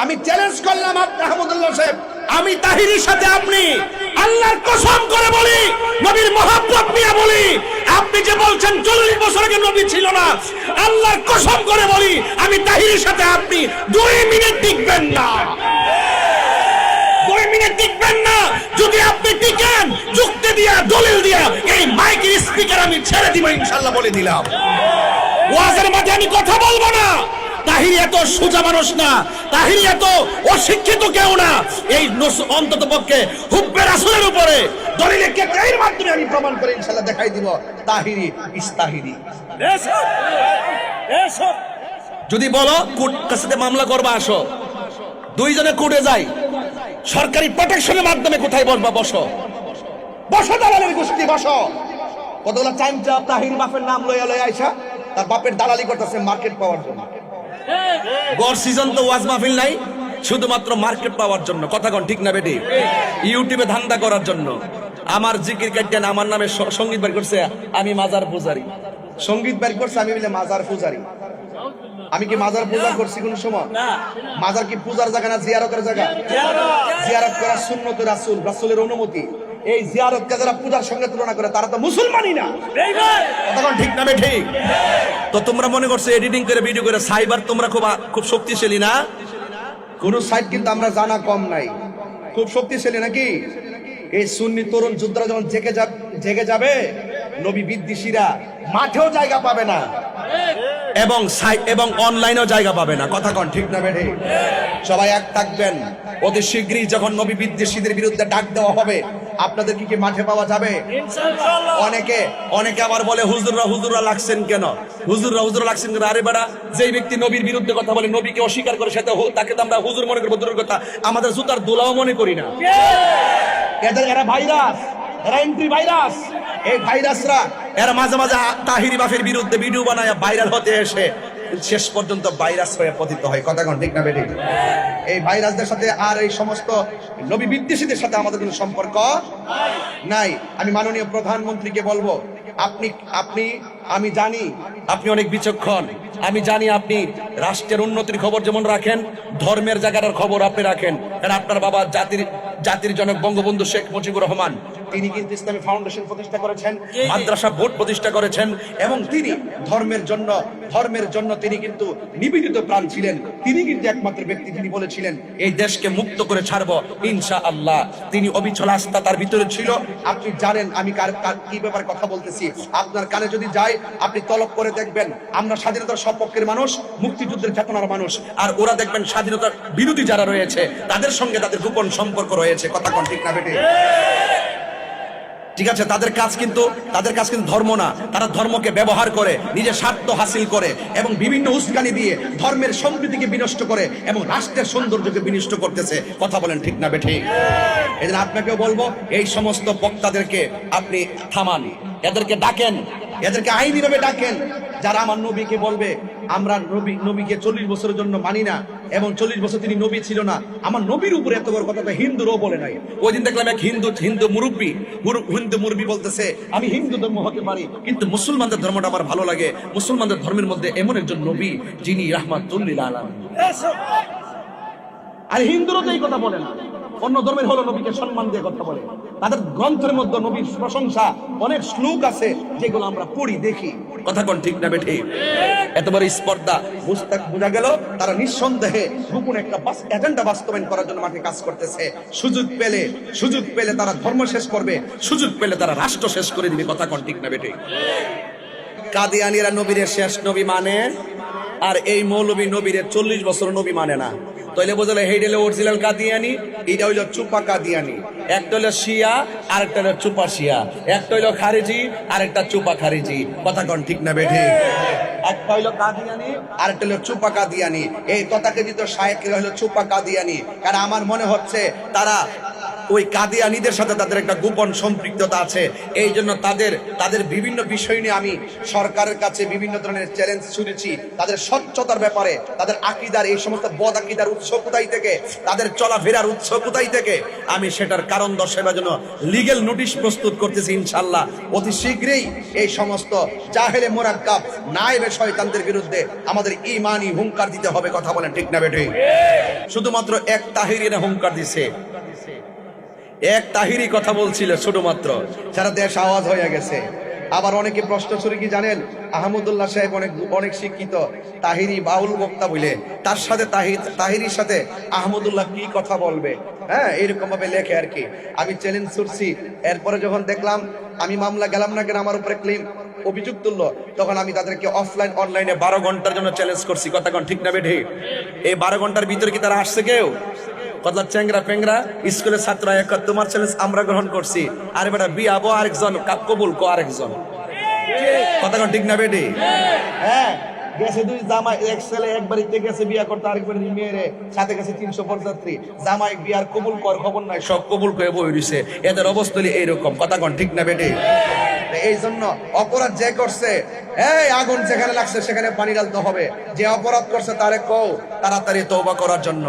আমি চ্যালেঞ্জ করলাম আহমদুল্লাহ সাহেব, আমি তাহিরির সাথে আপনি আল্লাহর কসম করে বলি, নবীর মহব্বত নিয়ে বলি, আপনি যে বলছেন 40 বছর আগে নবী ছিল না, আল্লাহর কসম করে বলি আমি তাহিরির সাথে আপনি 2 মিনিট টিকবেন না, 2 মিনিট টিকবেন না। যদি আপনি টিকেন, যুক্তি দিয়া দলিল দিয়া এই মাইকের স্পিকার আমি ছেড়ে দিব ইনশাআল্লাহ, বলে দিলাম। ওয়াজের মাঝে আমি কথা বলবো না। তাহিরি এত সোজা মানুষ না, তাহিরি এত অশিক্ষিত কেউ না। এই অন্তত পক্ষে হুব্বে রাসূলের উপরে দলিলে এর মাধ্যমে আমি প্রমাণ করে ইনশাআল্লাহ দেখাই দিব তাহিরি ইস্তাহিরি। যদি বলো কোর্ট কাছে মামলা করবা, আসো, 2 জনে কোর্টে যাই, সরকারি প্রোটেকশনের মাধ্যমে কোথায় বসবা, বসো, বসো, দালালের গোষ্ঠী বসো। কতগুলো চাইমটা তাহির বাপের নাম লইয়া লইয়া আইসা তার বাপের দালালি করতেছে মার্কেট পাওয়ার জন্য। গড় সিজন তো ওয়াজ মাহফিল নাই, শুধুমাত্র মার্কেট পাওয়ার জন্য। কথা কোন ঠিক না বেটি? ইউটিউবে ধান্দা করার জন্য। আমার জিকির কাটেন, আমার নামে সঙ্গীত বের করছে আমি মাজার পূজারি, সঙ্গীত বের করছে আমি বলে মাজার পূজারি। আমি কি মাজার পূজা করছি কোন সময়? মাজার কি পূজার জায়গা না জিয়ারতের জায়গা? জিয়ারত করা সুন্নত রাসূল, রাসূলের অনুমতি। এই জিয়ারতকে যারা পূজার সঙ্গে তুলনা করে তারা তো মুসলমানই না। তখন ঠিক না ঠিক? তো তোমরা মনে করছো এডিটিং করে ভিডিও করে সাইবার তোমরা খুব শক্তিশালী না? কোন সাইট কিন্তু আমরা জানা কম নাই, খুব শক্তিশালী নাকি? এই সুন্নি তরুণ যোদ্ধারা যখন জেগে যাবে, নবী বিদ্বেষীরা মাঠেও জায়গা পাবে না এবং অনলাইনেও জায়গা পাবে না। কথা কন ঠিক না বেঠে? সবাই এক থাকবেন। অতি শীঘ্রই যখন নবী বিদ্বেষীদের বিরুদ্ধে ডাক দেওয়া হবে, আপনাদের কি মাঠে পাওয়া যাবে? অনেকে আবার বলে হুজুররা লাগছেন কেন? হুজুররা লাগছেন কেন? আরে বেটা, যেই ব্যক্তি নবীর বিরুদ্ধে কথা বলে, নবীকে অস্বীকার করে, সেটা তাকে তো আমরা হুজুর মনে করবো, দূরের কথা আমাদের জুতার দোলাও মনে করি না। এরা ভাইরাস, এরা এন্ট্রি ভাইরাস। এই ভাইরাসরা এরা মাঝে মাঝে তাহিরি বাফের বিরুদ্ধে ভিডিও বানায় ভাইরাল হতে এসে শেষ পর্যন্ত ভাইরাস হয়ে পতিত হয়। কথা কোন ঠিক না বেটি? এই ভাইরাসদের সাথে আর এই সমস্ত নবী বিদ্বেষীদের সাথে আমাদের কোনো সম্পর্ক নাই। আমি মাননীয় প্রধানমন্ত্রীকে বলবো, আমি জানি আপনি অনেক বিচক্ষণ, আমি জানি আপনি রাষ্ট্রের উন্নতির খবর যেমন রাখেন, ধর্মের জায়গাটার খবর আপনি রাখেন। কারণ আপনার বাবা জাতির জনক বঙ্গবন্ধু শেখ মুজিবুর রহমান, তিনি কিন্তু ইসলামী ফাউন্ডেশন প্রতিষ্ঠা করেছেন, মাদ্রাসা বোর্ড প্রতিষ্ঠা করেছেন, এবং তিনি ধর্মের জন্য তিনি কিন্তু নিবেদিত প্রাণ ছিলেন। তিনি কিন্তু একমাত্র ব্যক্তি যিনি বলেছিলেন এই দেশকে মুক্ত করে ছাড়বো ইনশাআল্লাহ। তিনি অবিচল আস্থা তার ভিতরে ছিল। আপনি জানেন আমি কি ব্যাপারে কথা বলতেছি। আপনার কানে যদি যায়, আপনি তলব করে দেখবেন, আমরা স্বাধীনতার সপক্ষের মানুষ, মুক্তিযুদ্ধের চেতনার মানুষ, আর ওরা দেখবেন স্বাধীনতার বিরোধী যারা রয়েছে তাদের সঙ্গে তাদের গোপন সম্পর্ক রয়েছে। কথা কোন ঠিক না বেটে? ঠিক আছে, তাদের কাজ কিন্তু ধর্ম না। তারা ধর্মকে ব্যবহার করে নিজের স্বার্থ হাসিল করে এবং বিভিন্ন উস্কানি দিয়ে ধর্মের সম্প্রীতিকে বিনষ্ট করে এবং রাষ্ট্রের সৌন্দর্যকে বিনষ্ট করতেছে। কথা বলেন ঠিক না বেঠিক? এই জন্য আপনাকেও বলবো, এই সমস্ত বক্তাদেরকে আপনি থামান, এদেরকে ডাকেন, এদেরকে আইনিভাবে ডাকেন। যারা আমার নবীকে বলবে আমরা নবীকে 40 বছরের জন্য মানি না এবং 40 বছর তিনি নবী ছিল না, আমার নবীর উপরে এত বড় কথা তো হিন্দুরও বলে নাই। ওই দিন দেখলাম এক হিন্দু মুরব্বী বলতেছে আমি হিন্দু ধর্ম হতে পারি, কিন্তু মুসলমানদের ধর্মটা আমার ভালো লাগে। মুসলমানদের ধর্মের মধ্যে এমন একজন নবী যিনি রাহমাতুল লিল আলামিন। আর হিন্দুরও তো এই কথা বলে না, অন্য ধর্মের হলো নবীকে সম্মান দিয়ে কথা বলে। তাদের গ্রন্থের মধ্যে নবীর প্রশংসা অনেক শ্লোক আছে যেগুলো আমরা পড়ি দেখি। কথা কোন ঠিক না বেঠে? এত বড় স্পর্ধা বোঝা গেল তারা নিঃসন্দেহে গোপন একটা এজেন্ডা বাস্তবায়ন করার জন্য মাঠে কাজ করতেছে। সুযোগ পেলে তারা ধর্ম শেষ করবে, সুযোগ পেলে তারা রাষ্ট্র শেষ করে দিবে। কথা কোন ঠিক না বেঠে? কাদিয়ানীরা নবীর শেষ নবী মানে, আর এই মৌলবী নবীর 40 বছর নবী মানে না। তাইলে বোঝালে হেইটা হলো অরিজিনাল কাদিয়ানি, এটা হইলো চুপা কাদিয়ানি। একটা হইলো শিয়া, আরেকটা হইলো চুপা শিয়া। একটা হইলো খারিজি, আরেকটা চুপা খারিজি। কথা কোন ঠিক না বেঠে? একটা হইলো কাদিয়ানি, আরেকটা হইলো চুপা কাদিয়ানি। এই তথাকথিত শায়েখরা হইলো চুপা কাদিয়ানি। কারণ আমার মনে হচ্ছে তারা ওই কাদিয়ানীদের সাথে তাদের একটা গোপন সম্পৃক্ততা আছে। এই জন্য তাদের বিভিন্ন বিষয় নিয়ে আমি সরকারের কাছে বিভিন্ন ধরনের চ্যালেঞ্জ ছুড়েছি। তাদের স্বচ্ছতার ব্যাপারে, তাদের আকীদার এই সমস্ত বদ আকীদার উৎস কোথায় থেকে, তাদের চলাফেরার উৎস কোথায় থেকে, আমি সেটার কারণ দর্শাবার জন্য লিগ্যাল নোটিশ প্রস্তুত করতেছি ইনশাআল্লাহ। অতি শীঘ্রই এই সমস্ত জাহেলে মুরাক্কাব নায়েবে শয়তানদের বিরুদ্ধে আমাদের ইমানি হুঙ্কার দিতে হবে। কথা বলেন ঠিক না বেঠিক? শুধুমাত্র এক তাহিরি না হুঙ্কার দিছে, এক তাহিরি কথা বলছিল শুধুমাত্র, সারা দেশ আওয়াজ হয়ে গেছে। আবার অনেকে প্রশ্ন ছুড়ে কি জানেন, আহমদুল্লাহ সাহেব অনেক শিক্ষিত, তাহিরি বাউল বক্তা বলে, তার সাথে তাহিরির সাথে আহমদুল্লাহ কি কথা বলবে? হ্যাঁ, এরকম ভাবে লেখে আর কি। আমি চ্যালেঞ্জ ছুড়ছি, এরপরে যখন দেখলাম আমি মামলা গেলাম না কেন, আমার উপরে ক্লেম অভিযোগ তুললো, তখন আমি তাদেরকে অফলাইন অনলাইনে 12 ঘন্টার জন্য চ্যালেঞ্জ করছি। কথা কোন ঠিক না বেঠিক? এই 12 ঘন্টার ভিতরে কি তারা আসছে কেউ? কতলা চ্যাংরা পেংরা স্কুলের ছাত্র এক, তোমার চ্যালেঞ্জ আমরা গ্রহণ করছি। আরে বেটা বিয়াবো আরেকজন, কবুল কো আরেকজন। কথা কোন ঠিক না বেটি? হ্যাঁ, গেছে দুই জামাই, এক ছেলে এক বাড়িতে গেছে বিয়া করতে, আরেক বাড়ির মেয়েরে, সাথে গেছে 300 পদযাত্রী। জামাই বিয়ার কবুল কর খবর নাই, সব কবুল করে বই দিছে। এদের অবস্থা এইরকম। কথা কোন ঠিক না বেটি? এই জন্য অপরাধ যে করছে, এই আগুন যেখানে লাগছে সেখানে পানি ঢালতে হবে। যে অপরাধ করছে তারে কও তাড়াতাড়ি তওবা করার জন্য।